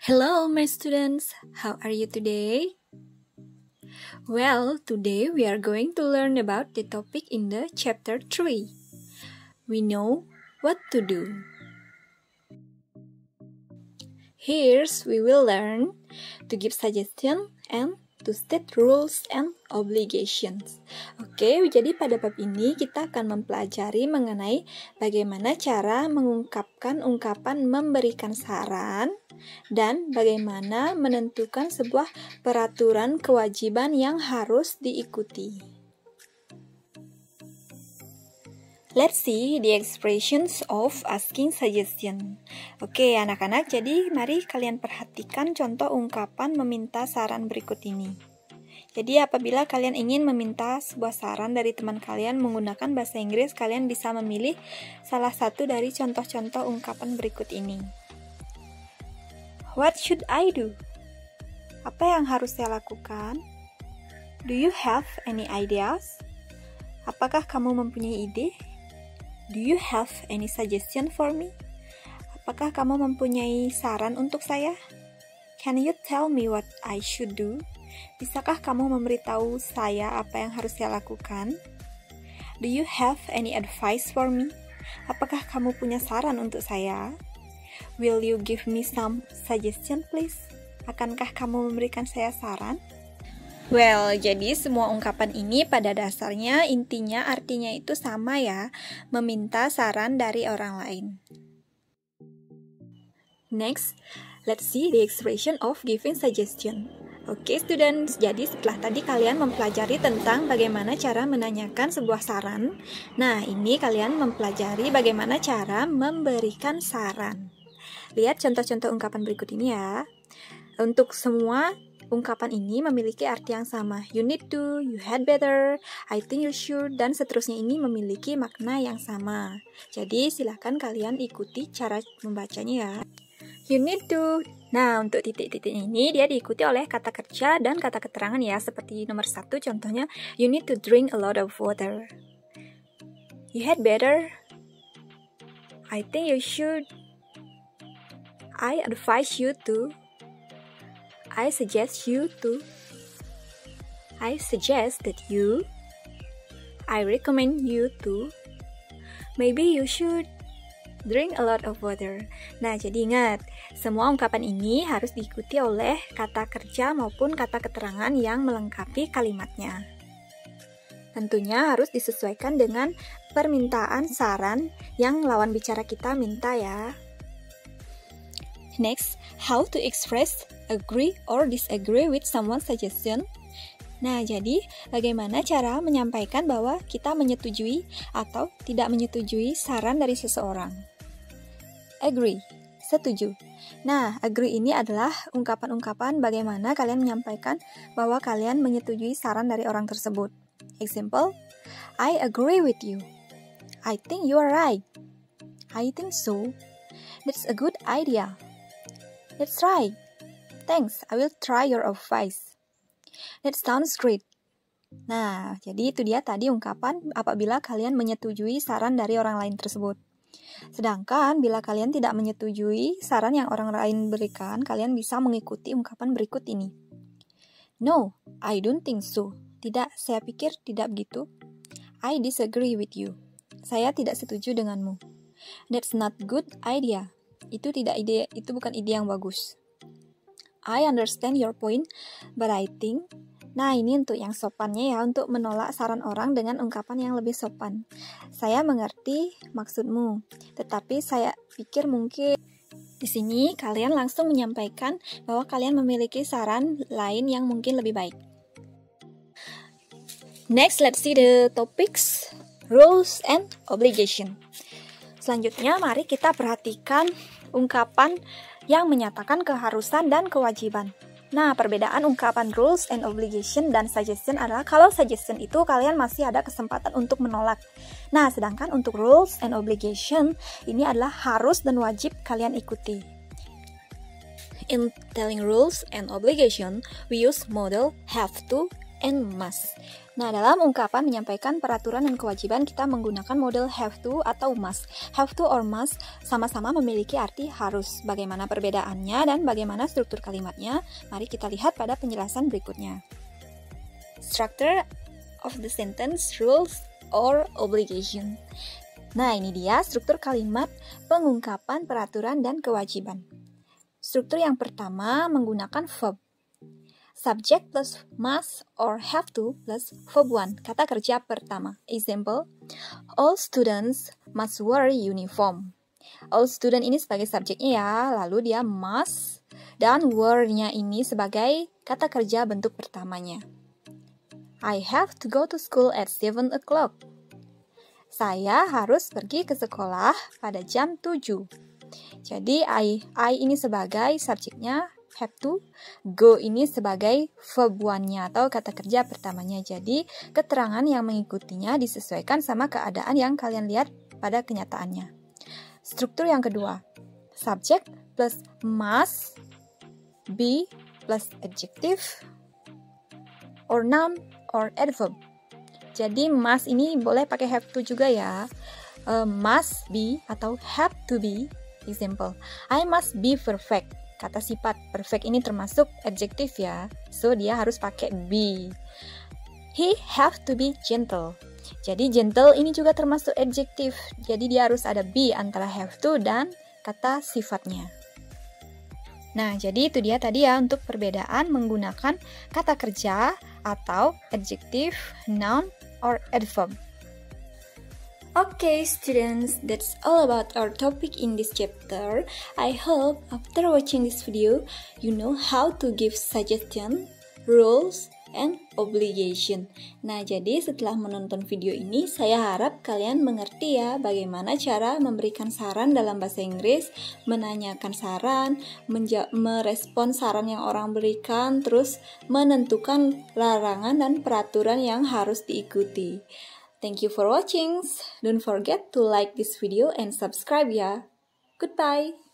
Hello, my students. How are you today? Well, today we are going to learn about the topic in the chapter 3. We know what to do. Here we will learn to give suggestion and to state rules and obligations. Oke, jadi pada bab ini kita akan mempelajari mengenai bagaimana cara mengungkapkan ungkapan memberikan saran dan bagaimana menentukan sebuah peraturan kewajiban yang harus diikuti. Let's see the expressions of asking suggestion. Oke, anak-anak, jadi mari kalian perhatikan contoh ungkapan meminta saran berikut ini. Jadi apabila kalian ingin meminta sebuah saran dari teman kalian menggunakan bahasa Inggris, kalian bisa memilih salah satu dari contoh-contoh ungkapan berikut ini. What should I do? Apa yang harus saya lakukan? Do you have any ideas? Apakah kamu mempunyai ide? Do you have any suggestion for me? Apakah kamu mempunyai saran untuk saya? Can you tell me what I should do? Bisakah kamu memberitahu saya apa yang harus saya lakukan? Do you have any advice for me? Apakah kamu punya saran untuk saya? Will you give me some suggestion please? Akankah kamu memberikan saya saran? Well, jadi semua ungkapan ini pada dasarnya intinya artinya itu sama ya, meminta saran dari orang lain. Next, let's see the expression of giving suggestion. Oke, students, jadi setelah tadi kalian mempelajari tentang bagaimana cara menanyakan sebuah saran, nah ini kalian mempelajari bagaimana cara memberikan saran. Lihat contoh-contoh ungkapan berikut ini ya. Untuk semua ungkapan ini memiliki arti yang sama. You need to, you had better, I think you should, dan seterusnya ini memiliki makna yang sama. Jadi silahkan kalian ikuti cara membacanya ya. You need to. Nah, untuk titik-titik ini dia diikuti oleh kata kerja dan kata keterangan ya. Seperti nomor 1 contohnya, you need to drink a lot of water. You had better, I think you should, I advise you to, I suggest you to, I suggest that you, I recommend you to, maybe you should drink a lot of water. Nah, jadi ingat, semua ungkapan ini harus diikuti oleh kata kerja maupun kata keterangan yang melengkapi kalimatnya. Tentunya harus disesuaikan dengan permintaan saran yang lawan bicara kita minta ya. Next, how to express agree or disagree with someone's suggestion. Nah, jadi bagaimana cara menyampaikan bahwa kita menyetujui atau tidak menyetujui saran dari seseorang? Agree, setuju. Nah, agree ini adalah ungkapan-ungkapan bagaimana kalian menyampaikan bahwa kalian menyetujui saran dari orang tersebut. Example, I agree with you. I think you are right. I think so. That's a good idea. That's right. Thanks, I will try your advice. That sounds great. Nah, jadi itu dia tadi ungkapan apabila kalian menyetujui saran dari orang lain tersebut. Sedangkan bila kalian tidak menyetujui saran yang orang lain berikan, kalian bisa mengikuti ungkapan berikut ini. No, I don't think so. Tidak, saya pikir tidak begitu. I disagree with you. Saya tidak setuju denganmu. That's not good idea. Itu bukan ide yang bagus. I understand your point, but I think. Nah, ini untuk yang sopannya ya, untuk menolak saran orang dengan ungkapan yang lebih sopan. Saya mengerti maksudmu, tetapi saya pikir mungkin. Di sini kalian langsung menyampaikan bahwa kalian memiliki saran lain yang mungkin lebih baik. Next, let's see the topics, rules and obligation. Selanjutnya, mari kita perhatikan ungkapan yang menyatakan keharusan dan kewajiban. Nah, perbedaan ungkapan rules and obligation dan suggestion adalah kalau suggestion itu kalian masih ada kesempatan untuk menolak. Nah, sedangkan untuk rules and obligation ini adalah harus dan wajib kalian ikuti. In telling rules and obligation, we use model have to and must. Nah, dalam ungkapan menyampaikan peraturan dan kewajiban, kita menggunakan model have to atau must. Have to or must sama-sama memiliki arti harus. Bagaimana perbedaannya dan bagaimana struktur kalimatnya? Mari kita lihat pada penjelasan berikutnya. Structure of the sentence, rules, or obligation. Nah, ini dia struktur kalimat pengungkapan peraturan dan kewajiban. Struktur yang pertama menggunakan verb. Subject plus must or have to plus verb 1. Kata kerja pertama. Example, all students must wear uniform. All student ini sebagai subjeknya ya, lalu dia must dan wear-nya ini sebagai kata kerja bentuk pertamanya. I have to go to school at 7 o'clock. Saya harus pergi ke sekolah pada jam 7. Jadi I ini sebagai subjeknya, have to, go ini sebagai verb 1-nya atau kata kerja pertamanya. Jadi keterangan yang mengikutinya disesuaikan sama keadaan yang kalian lihat pada kenyataannya. Struktur yang kedua, subject plus must, be plus adjective, or noun or adverb. Jadi must ini boleh pakai have to juga ya. Must be atau have to be. Example, I must be perfect. Kata sifat perfect ini termasuk adjective ya. So dia harus pakai be. He have to be gentle. Jadi gentle ini juga termasuk adjective. Jadi dia harus ada be antara have to dan kata sifatnya. Nah, jadi itu dia tadi ya untuk perbedaan menggunakan kata kerja atau adjective, noun, or adverb. Okay, students, that's all about our topic in this chapter. I hope after watching this video, you know how to give suggestion, rules, and obligation. Nah, jadi setelah menonton video ini, saya harap kalian mengerti ya bagaimana cara memberikan saran dalam bahasa Inggris, menanyakan saran, merespon saran yang orang berikan, terus menentukan larangan dan peraturan yang harus diikuti. Thank you for watching. Don't forget to like this video and subscribe ya. Goodbye.